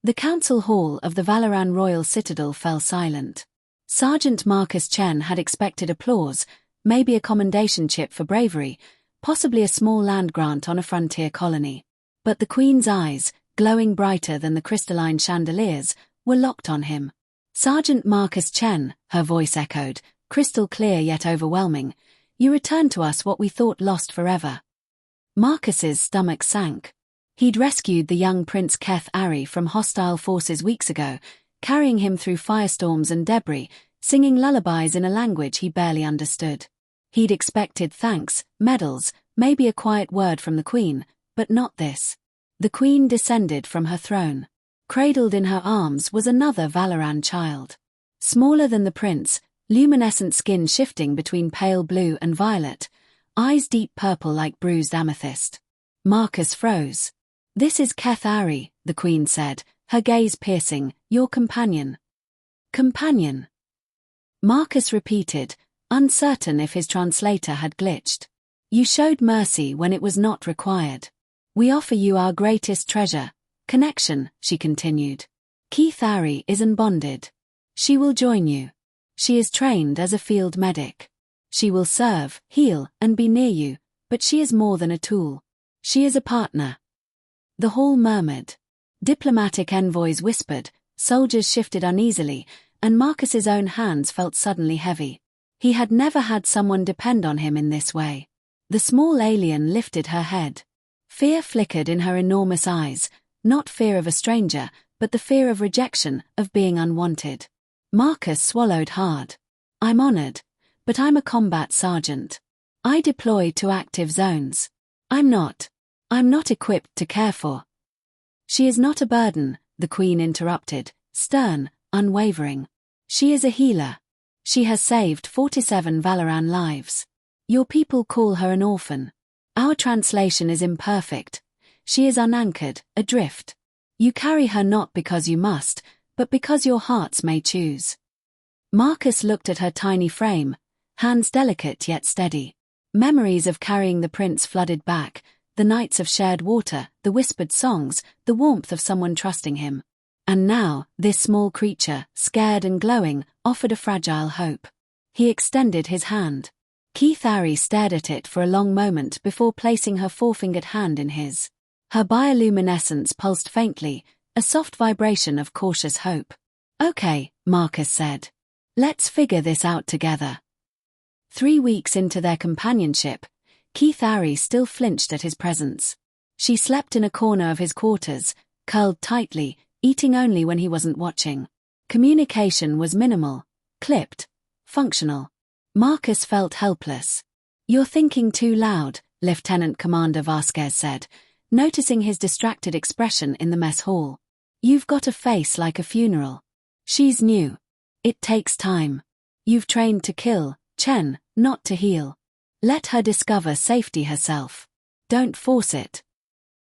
The council hall of the Valoran Royal Citadel fell silent. Sergeant Marcus Chen had expected applause, maybe a commendation chip for bravery, possibly a small land grant on a frontier colony. But the Queen's eyes, glowing brighter than the crystalline chandeliers, were locked on him. Sergeant Marcus Chen, her voice echoed, crystal clear yet overwhelming, you returned to us what we thought lost forever. Marcus's stomach sank. He'd rescued the young Prince Keth Ari from hostile forces weeks ago, carrying him through firestorms and debris, singing lullabies in a language he barely understood. He'd expected thanks, medals, maybe a quiet word from the Queen, but not this. The Queen descended from her throne. Cradled in her arms was another Valoran child. Smaller than the prince, luminescent skin shifting between pale blue and violet, eyes deep purple like bruised amethyst. Marcus froze. This is Keth Ari, the Queen said, her gaze piercing, your companion. Companion. Marcus repeated, uncertain if his translator had glitched. You showed mercy when it was not required. We offer you our greatest treasure, connection, she continued. Keth Ari is unbonded. She will join you. She is trained as a field medic. She will serve, heal, and be near you, but she is more than a tool. She is a partner. The hall murmured. Diplomatic envoys whispered, soldiers shifted uneasily, and Marcus's own hands felt suddenly heavy. He had never had someone depend on him in this way. The small alien lifted her head. Fear flickered in her enormous eyes, not fear of a stranger, but the fear of rejection, of being unwanted. Marcus swallowed hard. I'm honored, but I'm a combat sergeant. I deploy to active zones. I'm not equipped to care for. She is not a burden, the Queen interrupted, stern, unwavering. She is a healer. She has saved 47 Valoran lives. Your people call her an orphan. Our translation is imperfect. She is unanchored, adrift. You carry her not because you must, but because your hearts may choose. Marcus looked at her tiny frame, hands delicate yet steady. Memories of carrying the prince flooded back, the nights of shared water, the whispered songs, the warmth of someone trusting him. And now, this small creature, scared and glowing, offered a fragile hope. He extended his hand. Keth Ari stared at it for a long moment before placing her forefingered hand in his. Her bioluminescence pulsed faintly, a soft vibration of cautious hope. Okay, Marcus said. Let's figure this out together. 3 weeks into their companionship, Keth Ari still flinched at his presence. She slept in a corner of his quarters, curled tightly, eating only when he wasn't watching. Communication was minimal, clipped, functional. Marcus felt helpless. You're thinking too loud, Lieutenant Commander Vasquez said, noticing his distracted expression in the mess hall. You've got a face like a funeral. She's new. It takes time. You've trained to kill, Chen, not to heal. Let her discover safety herself. Don't force it.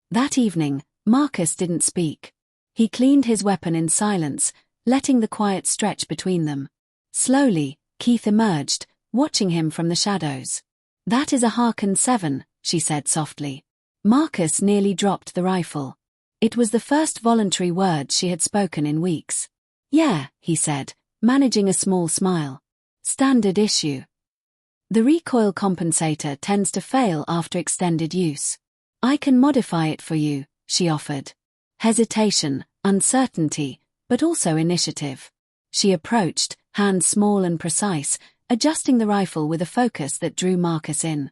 That evening, Marcus didn't speak. He cleaned his weapon in silence, letting the quiet stretch between them. Slowly, Keth emerged, watching him from the shadows. That is a Harken 7, she said softly. Marcus nearly dropped the rifle. It was the first voluntary word she had spoken in weeks. Yeah, he said, managing a small smile. Standard issue. The recoil compensator tends to fail after extended use. I can modify it for you, she offered. Hesitation, uncertainty, but also initiative. She approached, hands small and precise, adjusting the rifle with a focus that drew Marcus in.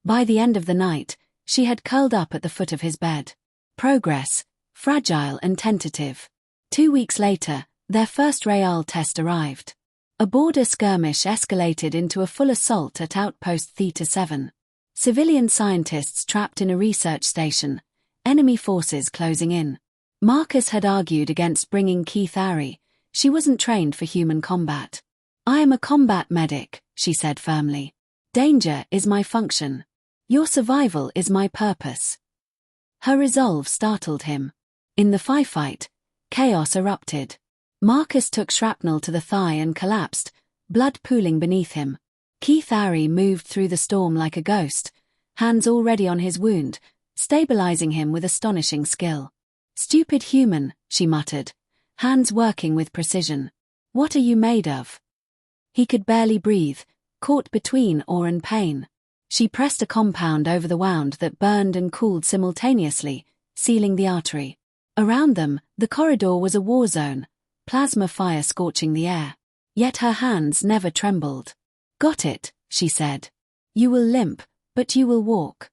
By the end of the night, she had curled up at the foot of his bed. Progress, fragile and tentative. 2 weeks later, their first Real test arrived. A border skirmish escalated into a full assault at Outpost Theta 7. Civilian scientists trapped in a research station, enemy forces closing in. Marcus had argued against bringing Keth Ari. She wasn't trained for human combat. I am a combat medic, she said firmly. Danger is my function. Your survival is my purpose. Her resolve startled him. In the firefight, chaos erupted. Marcus took shrapnel to the thigh and collapsed, blood pooling beneath him. Keth Ari moved through the storm like a ghost, hands already on his wound, stabilizing him with astonishing skill. Stupid human, she muttered, hands working with precision. What are you made of? He could barely breathe, caught between awe and pain. She pressed a compound over the wound that burned and cooled simultaneously, sealing the artery. Around them, the corridor was a war zone, plasma fire scorching the air. Yet her hands never trembled. Got it, she said. You will limp, but you will walk.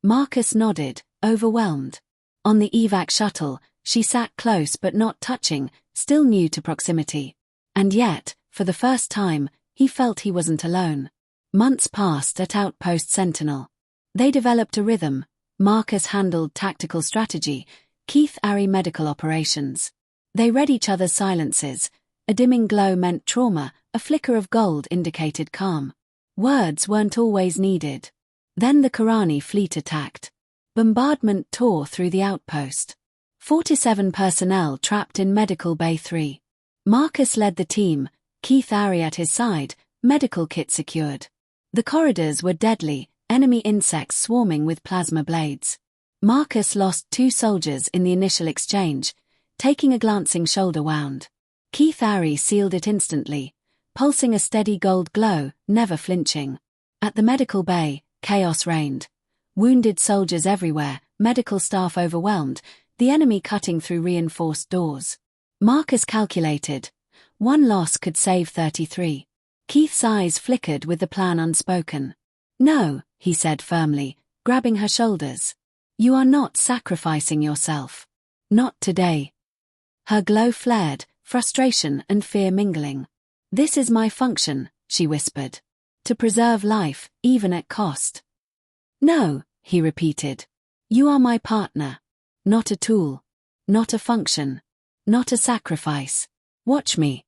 Marcus nodded, overwhelmed. On the evac shuttle, she sat close but not touching, still new to proximity. And yet, for the first time, he felt he wasn't alone. Months passed at Outpost Sentinel. They developed a rhythm. Marcus handled tactical strategy, Keith medical operations. They read each other's silences. A dimming glow meant trauma, a flicker of gold indicated calm. Words weren't always needed. Then the Karani fleet attacked. Bombardment tore through the outpost. 47 personnel trapped in Medical Bay 3. Marcus led the team, Keith at his side, medical kit secured. The corridors were deadly, enemy insects swarming with plasma blades. Marcus lost 2 soldiers in the initial exchange, taking a glancing shoulder wound. Keith sealed it instantly, pulsing a steady gold glow, never flinching. At the medical bay, chaos reigned. Wounded soldiers everywhere, medical staff overwhelmed, the enemy cutting through reinforced doors. Marcus calculated. 1 loss could save 33. Keith's eyes flickered with the plan unspoken. No, he said firmly, grabbing her shoulders. You are not sacrificing yourself. Not today. Her glow flared, frustration and fear mingling. This is my function, she whispered. To preserve life, even at cost. No, he repeated. You are my partner. Not a tool. Not a function. Not a sacrifice. Watch me.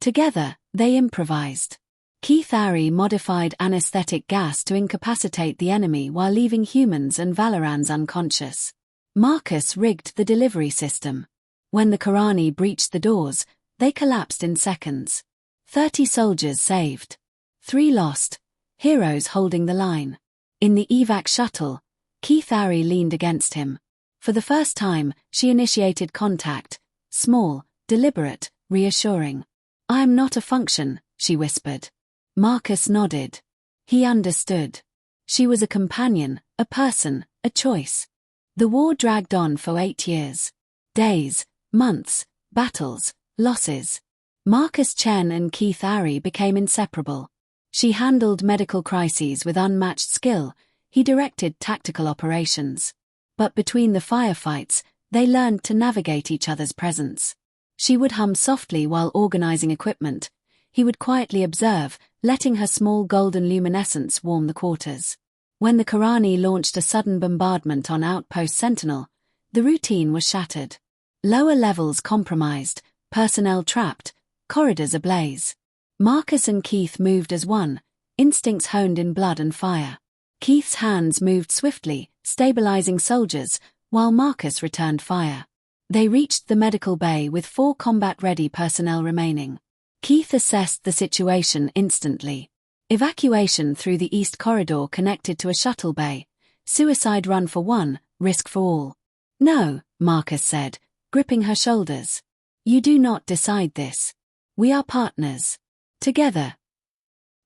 Together, they improvised. Keith modified anesthetic gas to incapacitate the enemy while leaving humans and Valorans unconscious. Marcus rigged the delivery system. When the Karani breached the doors, they collapsed in seconds. 30 soldiers saved. 3 lost, heroes holding the line. In the evac shuttle, Keith leaned against him. For the first time, she initiated contact, small, deliberate, reassuring. I am not a function, she whispered. Marcus nodded. He understood. She was a companion, a person, a choice. The war dragged on for 8 years. Days, months, battles, losses. Marcus Chen and Keith became inseparable. She handled medical crises with unmatched skill, he directed tactical operations. But between the firefights, they learned to navigate each other's presence. She would hum softly while organizing equipment. He would quietly observe, letting her small golden luminescence warm the quarters. When the Karani launched a sudden bombardment on Outpost Sentinel, the routine was shattered. Lower levels compromised, personnel trapped, corridors ablaze. Marcus and Keith moved as one, instincts honed in blood and fire. Keith's hands moved swiftly, stabilizing soldiers, while Marcus returned fire. They reached the medical bay with 4 combat-ready personnel remaining. Keith assessed the situation instantly. Evacuation through the east corridor connected to a shuttle bay. Suicide run for 1, risk for all. No, Marcus said, gripping her shoulders. You do not decide this. We are partners. Together.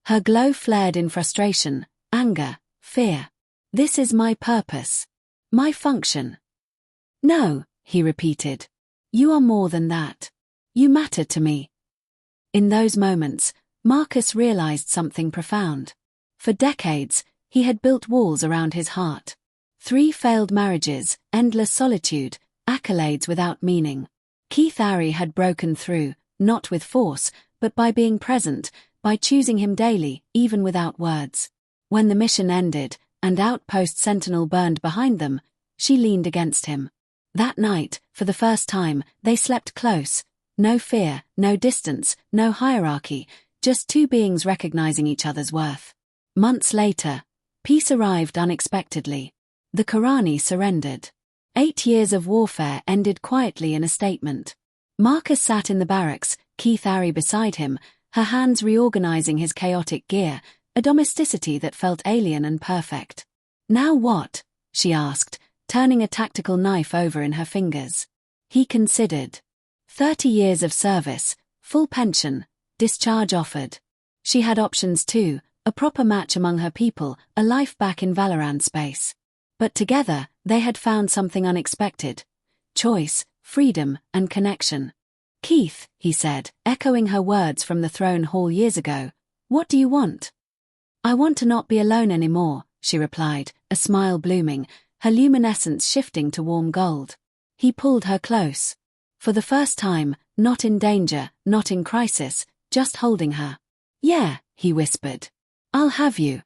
Her glow flared in frustration, anger, fear. This is my purpose. My function. No, he repeated. You are more than that. You matter to me. In those moments, Marcus realized something profound. For decades, he had built walls around his heart. 3 failed marriages, endless solitude, accolades without meaning. Keith had broken through, not with force, but by being present, by choosing him daily, even without words. When the mission ended, and Outpost Sentinel burned behind them, she leaned against him. That night, for the first time, they slept close. No fear, no distance, no hierarchy, just 2 beings recognizing each other's worth. Months later, peace arrived unexpectedly. The Karani surrendered. 8 years of warfare ended quietly in a statement. Marcus sat in the barracks, Keith beside him, her hands reorganizing his chaotic gear, a domesticity that felt alien and perfect. Now what? She asked, turning a tactical knife over in her fingers. He considered. 30 years of service, full pension, discharge offered. She had options too, a proper match among her people, a life back in Valoran space. But together, they had found something unexpected. Choice, freedom, and connection. Keith, he said, echoing her words from the throne hall years ago, what do you want? I want to not be alone anymore, she replied, a smile blooming, her luminescence shifting to warm gold. He pulled her close. For the first time, not in danger, not in crisis, just holding her. Yeah, he whispered. I'll have you.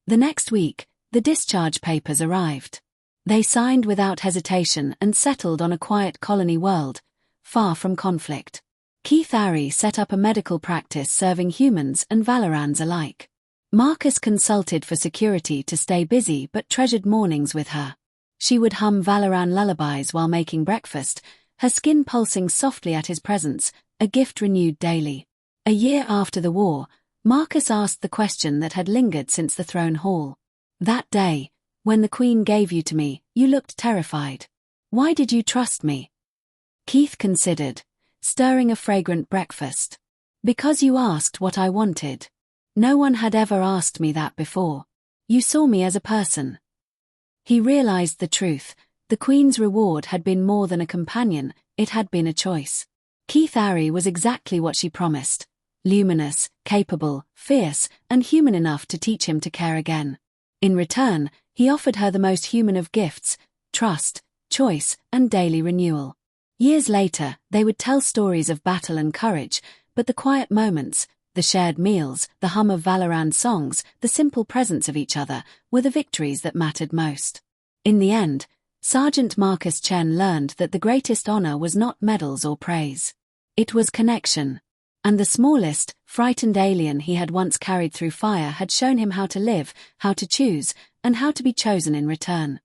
The next week, the discharge papers arrived. They signed without hesitation and settled on a quiet colony world, far from conflict. Keith Ari set up a medical practice serving humans and Valorans alike. Marcus consulted for security to stay busy but treasured mornings with her. She would hum Valoran lullabies while making breakfast, her skin pulsing softly at his presence, a gift renewed daily. A year after the war, Marcus asked the question that had lingered since the throne hall. That day, when the Queen gave you to me, you looked terrified. Why did you trust me? Keith considered, stirring a fragrant breakfast. Because you asked what I wanted. No one had ever asked me that before. You saw me as a person. He realized the truth. The Queen's reward had been more than a companion, it had been a choice. Keith Ari was exactly what she promised. Luminous, capable, fierce, and human enough to teach him to care again. In return, he offered her the most human of gifts, trust, choice, and daily renewal. Years later, they would tell stories of battle and courage, but the quiet moments, the shared meals, the hum of Valoran songs, the simple presence of each other, were the victories that mattered most. In the end, Sergeant Marcus Chen learned that the greatest honor was not medals or praise. It was connection. And the smallest, frightened alien he had once carried through fire had shown him how to live, how to choose, and how to be chosen in return.